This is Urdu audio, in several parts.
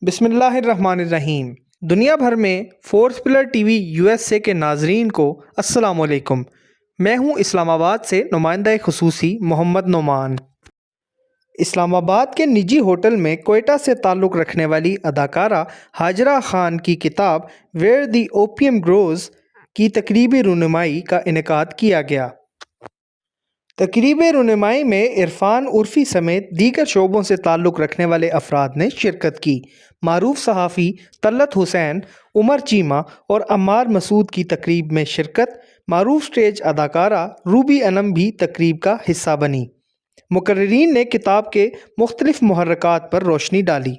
بسم اللہ الرحمن الرحیم۔ دنیا بھر میں force pillar T V USA کے ناظرین کو السلام علیکم۔ میں ہوں اسلام آباد سے نمائندہ خصوصی محمد نعمان۔ اسلام آباد کے نجی ہوٹل میں کوئٹہ سے تعلق رکھنے والی اداکارہ ہاجرہ خان کی کتاب ویئر دی اوپیم گروز کی تقریبی رونمائی کا انعقاد کیا گیا۔ تقریب رونمائی میں عرفان عرفی سمیت دیگر شعبوں سے تعلق رکھنے والے افراد نے شرکت کی۔ معروف صحافی طلعت حسین، عمر چیمہ اور عمار مسعود کی تقریب میں شرکت۔ معروف سٹیج اداکارہ روبی انم بھی تقریب کا حصہ بنی۔ مقررین نے کتاب کے مختلف محرکات پر روشنی ڈالی۔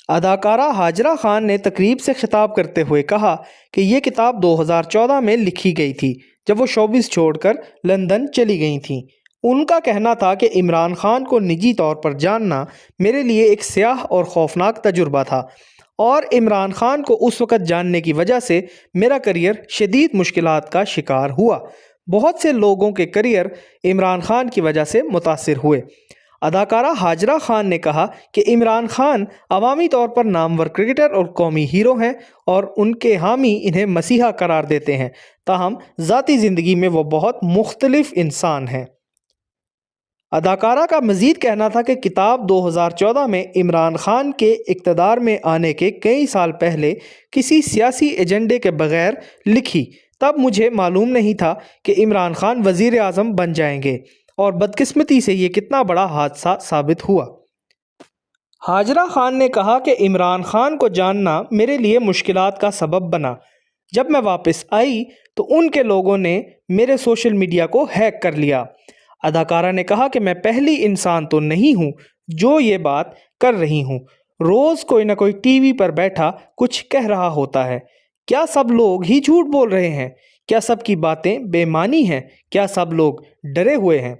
اداکارہ ہاجرہ خان نے تقریب سے خطاب کرتے ہوئے کہا کہ یہ کتاب 2014 میں لکھی گئی تھی جب وہ شوبز چھوڑ کر لندن چلی گئی تھیں۔ ان کا کہنا تھا کہ عمران خان کو نجی طور پر جاننا میرے لیے ایک سیاہ اور خوفناک تجربہ تھا، اور عمران خان کو اس وقت جاننے کی وجہ سے میرا کریئر شدید مشکلات کا شکار ہوا۔ بہت سے لوگوں کے کریئر عمران خان کی وجہ سے متاثر ہوئے۔ اداکارہ ہاجرہ خان نے کہا کہ عمران خان عوامی طور پر نامور کرکٹر اور قومی ہیرو ہیں اور ان کے حامی انہیں مسیحا قرار دیتے ہیں، تاہم ذاتی زندگی میں وہ بہت مختلف انسان ہیں۔ اداکارہ کا مزید کہنا تھا کہ کتاب 2014 میں عمران خان کے اقتدار میں آنے کے کئی سال پہلے کسی سیاسی ایجنڈے کے بغیر لکھی۔ تب مجھے معلوم نہیں تھا کہ عمران خان وزیر اعظم بن جائیں گے، اور بدقسمتی سے یہ کتنا بڑا حادثہ ثابت ہوا۔ ہاجرہ خان نے کہا کہ عمران خان کو جاننا میرے لیے مشکلات کا سبب بنا۔ جب میں واپس آئی تو ان کے لوگوں نے میرے سوشل میڈیا کو ہیک کر لیا۔ اداکارہ نے کہا کہ میں پہلی انسان تو نہیں ہوں جو یہ بات کر رہی ہوں۔ روز کوئی نہ کوئی ٹی وی پر بیٹھا کچھ کہہ رہا ہوتا ہے۔ کیا سب لوگ ہی جھوٹ بول رہے ہیں؟ کیا سب کی باتیں بے معنی ہیں؟ کیا سب لوگ ڈرے ہوئے ہیں؟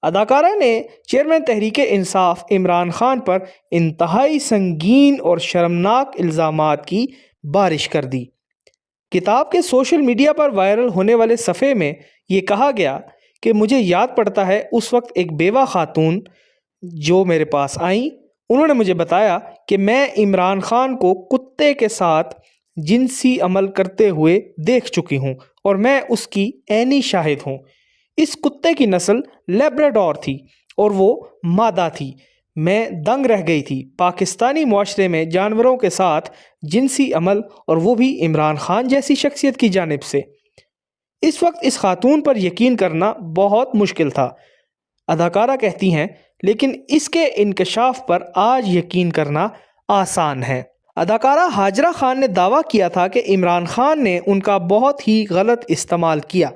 اداکارہ نے چیئرمین تحریک انصاف عمران خان پر انتہائی سنگین اور شرمناک الزامات کی بارش کر دی۔ کتاب کے سوشل میڈیا پر وائرل ہونے والے صفحے میں یہ کہا گیا کہ مجھے یاد پڑتا ہے اس وقت ایک بیوہ خاتون جو میرے پاس آئیں، انہوں نے مجھے بتایا کہ میں عمران خان کو کتے کے ساتھ جنسی عمل کرتے ہوئے دیکھ چکی ہوں اور میں اس کی عینی شاہد ہوں۔ اس کتے کی نسل لیبراڈور تھی اور وہ مادہ تھی۔ میں دنگ رہ گئی تھی۔ پاکستانی معاشرے میں جانوروں کے ساتھ جنسی عمل، اور وہ بھی عمران خان جیسی شخصیت کی جانب سے۔ اس وقت اس خاتون پر یقین کرنا بہت مشکل تھا، اداکارہ کہتی ہیں، لیکن اس کے انکشاف پر آج یقین کرنا آسان ہے۔ اداکارہ ہاجرہ خان نے دعویٰ کیا تھا کہ عمران خان نے ان کا بہت ہی غلط استعمال کیا۔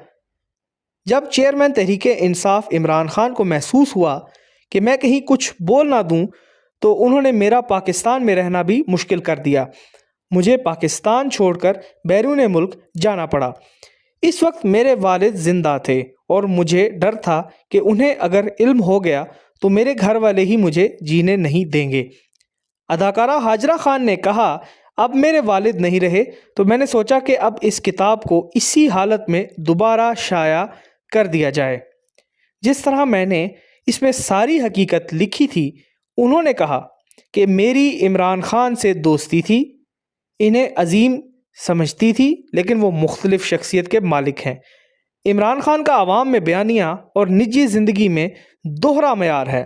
جب چیئرمین تحریک انصاف عمران خان کو محسوس ہوا کہ میں کہیں کچھ بول نہ دوں تو انہوں نے میرا پاکستان میں رہنا بھی مشکل کر دیا۔ مجھے پاکستان چھوڑ کر بیرون ملک جانا پڑا۔ اس وقت میرے والد زندہ تھے اور مجھے ڈر تھا کہ انہیں اگر علم ہو گیا تو میرے گھر والے ہی مجھے جینے نہیں دیں گے۔ اداکارہ ہاجرہ خان نے کہا، اب میرے والد نہیں رہے تو میں نے سوچا کہ اب اس کتاب کو اسی حالت میں دوبارہ شائع کر دیا جائے جس طرح میں نے اس میں ساری حقیقت لکھی تھی۔ انہوں نے کہا کہ میری عمران خان سے دوستی تھی، انہیں عظیم سمجھتی تھی، لیکن وہ مختلف شخصیت کے مالک ہیں۔ عمران خان کا عوام میں بیانیہ اور نجی زندگی میں دوہرا معیار ہے۔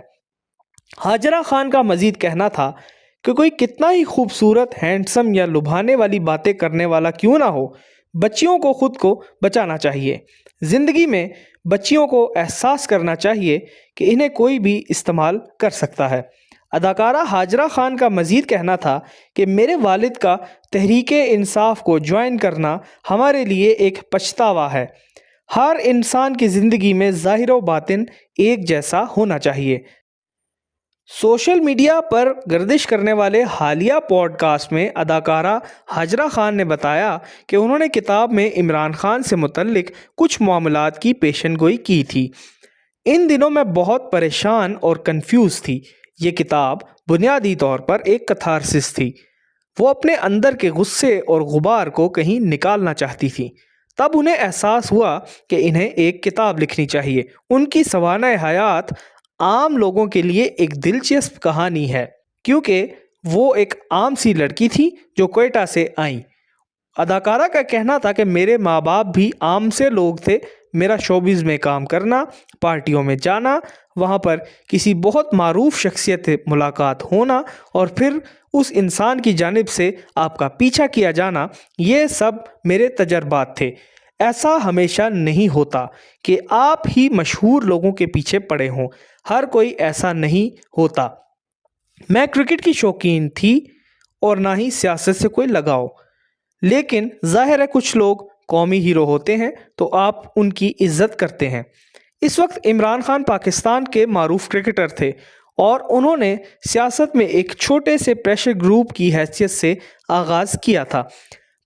ہاجرہ خان کا مزید کہنا تھا کہ کوئی کتنا ہی خوبصورت، ہینڈسم یا لبھانے والی باتیں کرنے والا کیوں نہ ہو، بچیوں کو خود کو بچانا چاہیے۔ زندگی میں بچیوں کو احساس کرنا چاہیے کہ انہیں کوئی بھی استعمال کر سکتا ہے۔ اداکارہ ہاجرہ خان کا مزید کہنا تھا کہ میرے والد کا تحریک انصاف کو جوائن کرنا ہمارے لیے ایک پچھتاوا ہے۔ ہر انسان کی زندگی میں ظاہر و باطن ایک جیسا ہونا چاہیے۔ سوشل میڈیا پر گردش کرنے والے حالیہ پوڈ کاسٹ میں اداکارہ ہاجرہ خان نے بتایا کہ انہوں نے کتاب میں عمران خان سے متعلق کچھ معاملات کی پیشن گوئی کی تھی۔ ان دنوں میں بہت پریشان اور کنفیوز تھی۔ یہ کتاب بنیادی طور پر ایک کتھارسس تھی۔ وہ اپنے اندر کے غصے اور غبار کو کہیں نکالنا چاہتی تھی۔ تب انہیں احساس ہوا کہ انہیں ایک کتاب لکھنی چاہیے۔ ان کی سوانح حیات عام لوگوں کے لیے ایک دلچسپ کہانی ہے، کیونکہ وہ ایک عام سی لڑکی تھی جو کوئٹہ سے آئیں۔ اداکارہ کا کہنا تھا کہ میرے ماں باپ بھی عام سے لوگ تھے، میرا شوبز میں کام کرنا، پارٹیوں میں جانا، وہاں پر کسی بہت معروف شخصیت سے ملاقات ہونا اور پھر اس انسان کی جانب سے آپ کا پیچھا کیا جانا، یہ سب میرے تجربات تھے۔ ایسا ہمیشہ نہیں ہوتا کہ آپ ہی مشہور لوگوں کے پیچھے پڑے ہوں، ہر کوئی ایسا نہیں ہوتا۔ میں کرکٹ کی شوقین تھی اور نہ ہی سیاست سے کوئی لگاؤ، لیکن ظاہر ہے کچھ لوگ قومی ہیرو ہوتے ہیں تو آپ ان کی عزت کرتے ہیں۔ اس وقت عمران خان پاکستان کے معروف کرکٹر تھے اور انہوں نے سیاست میں ایک چھوٹے سے پریشر گروپ کی حیثیت سے آغاز کیا تھا۔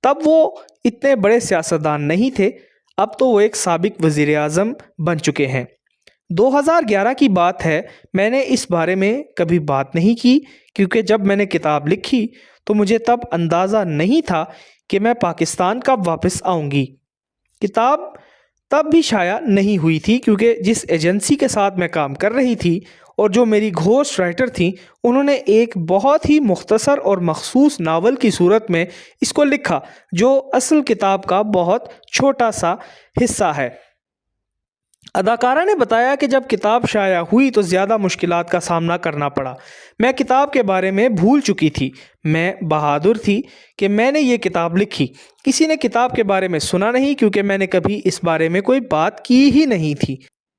تب وہ اتنے بڑے سیاستدان نہیں تھے، اب تو وہ ایک سابق وزیر اعظم بن چکے ہیں۔ 2011 کی بات ہے، میں نے اس بارے میں کبھی بات نہیں کی کیونکہ جب میں نے کتاب لکھی تو مجھے تب اندازہ نہیں تھا کہ میں پاکستان کب واپس آؤں گی۔ کتاب تب بھی شائع نہیں ہوئی تھی کیونکہ جس ایجنسی کے ساتھ میں کام کر رہی تھی اور جو میری گھوسٹ رائٹر تھیں، انہوں نے ایک بہت ہی مختصر اور مخصوص ناول کی صورت میں اس کو لکھا جو اصل کتاب کا بہت چھوٹا سا حصہ ہے۔ اداکارہ نے بتایا کہ جب کتاب شائع ہوئی تو زیادہ مشکلات کا سامنا کرنا پڑا۔ میں کتاب کے بارے میں بھول چکی تھی۔ میں بہادر تھی کہ میں نے یہ کتاب لکھی۔ کسی نے کتاب کے بارے میں سنا نہیں کیونکہ میں نے کبھی اس بارے میں کوئی بات کی ہی نہیں تھی۔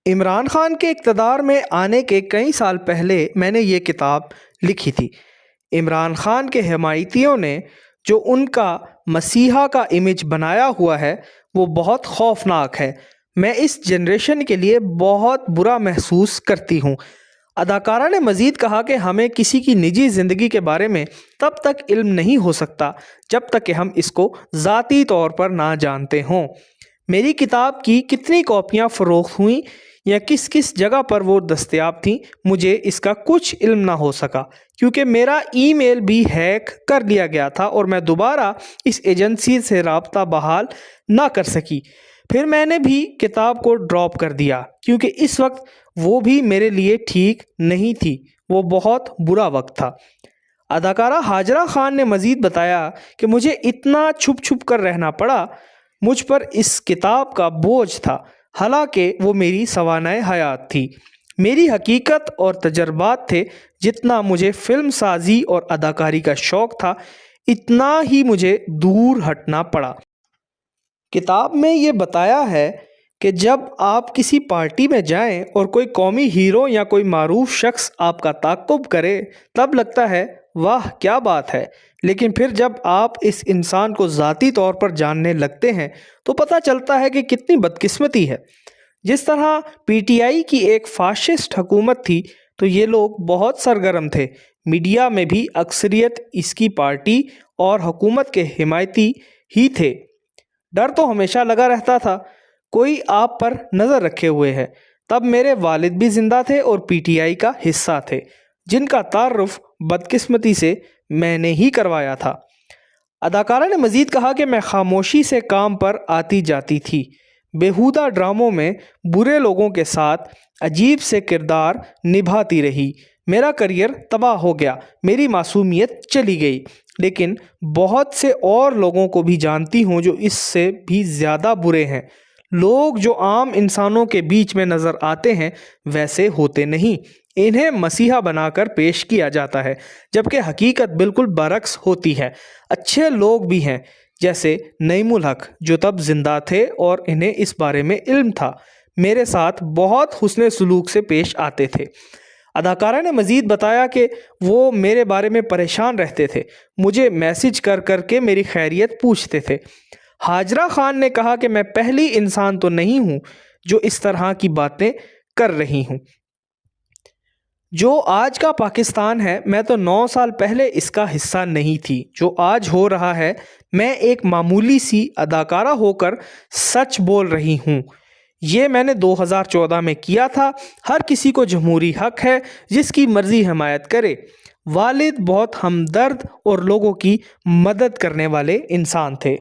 عمران خان کے اقتدار میں آنے کے کئی سال پہلے میں نے یہ کتاب لکھی تھی۔ عمران خان کے حمایتیوں نے جو ان کا مسیحا کا امیج بنایا ہوا ہے وہ بہت خوفناک ہے۔ میں اس جنریشن کے لیے بہت برا محسوس کرتی ہوں۔ اداکارہ نے مزید کہا کہ ہمیں کسی کی نجی زندگی کے بارے میں تب تک علم نہیں ہو سکتا جب تک کہ ہم اس کو ذاتی طور پر نہ جانتے ہوں۔ میری کتاب کی کتنی کاپیاں فروخت ہوئیں یا کس کس جگہ پر وہ دستیاب تھیں، مجھے اس کا کچھ علم نہ ہو سکا کیونکہ میرا ای میل بھی ہیک کر لیا گیا تھا اور میں دوبارہ اس ایجنسی سے رابطہ بحال نہ کر سکی۔ پھر میں نے بھی کتاب کو ڈراپ کر دیا کیونکہ اس وقت وہ بھی میرے لیے ٹھیک نہیں تھی، وہ بہت برا وقت تھا۔ اداکارہ ہاجرہ خان نے مزید بتایا کہ مجھے اتنا چھپ چھپ کر رہنا پڑا، مجھ پر اس کتاب کا بوجھ تھا، حالانکہ وہ میری سوانح حیات تھی، میری حقیقت اور تجربات تھے۔ جتنا مجھے فلم سازی اور اداکاری کا شوق تھا اتنا ہی مجھے دور ہٹنا پڑا۔ کتاب میں یہ بتایا ہے کہ جب آپ کسی پارٹی میں جائیں اور کوئی قومی ہیرو یا کوئی معروف شخص آپ کا تعاقب کرے تب لگتا ہے واہ کیا بات ہے، لیکن پھر جب آپ اس انسان کو ذاتی طور پر جاننے لگتے ہیں تو پتہ چلتا ہے کہ کتنی بدقسمتی ہے۔ جس طرح پی ٹی آئی کی ایک فاشسٹ حکومت تھی تو یہ لوگ بہت سرگرم تھے، میڈیا میں بھی اکثریت اس کی پارٹی اور حکومت کے حمایتی ہی تھے۔ ڈر تو ہمیشہ لگا رہتا تھا، کوئی آپ پر نظر رکھے ہوئے ہے۔ تب میرے والد بھی زندہ تھے اور پی ٹی آئی کا حصہ تھے، جن کا تعارف بدقسمتی سے میں نے ہی کروایا تھا۔ اداکارہ نے مزید کہا کہ میں خاموشی سے کام پر آتی جاتی تھی، بیہودہ ڈراموں میں برے لوگوں کے ساتھ عجیب سے کردار نبھاتی رہی۔ میرا کریئر تباہ ہو گیا، میری معصومیت چلی گئی، لیکن بہت سے اور لوگوں کو بھی جانتی ہوں جو اس سے بھی زیادہ برے ہیں۔ لوگ جو عام انسانوں کے بیچ میں نظر آتے ہیں ویسے ہوتے نہیں، انہیں مسیحا بنا کر پیش کیا جاتا ہے، جبکہ حقیقت بالکل برعکس ہوتی ہے۔ اچھے لوگ بھی ہیں جیسے نعیم الحق جو تب زندہ تھے اور انہیں اس بارے میں علم تھا، میرے ساتھ بہت حسن سلوک سے پیش آتے تھے۔ اداکارہ نے مزید بتایا کہ وہ میرے بارے میں پریشان رہتے تھے، مجھے میسج کر کر کے میری خیریت پوچھتے تھے۔ ہاجرہ خان نے کہا کہ میں پہلی انسان تو نہیں ہوں جو اس طرح کی باتیں کر رہی ہوں۔ جو آج کا پاکستان ہے، میں تو 9 سال پہلے اس کا حصہ نہیں تھی۔ جو آج ہو رہا ہے، میں ایک معمولی سی اداکارہ ہو کر سچ بول رہی ہوں۔ یہ میں نے 2014 میں کیا تھا۔ ہر کسی کو جمہوری حق ہے جس کی مرضی حمایت کرے۔ والد بہت ہمدرد اور لوگوں کی مدد کرنے والے انسان تھے۔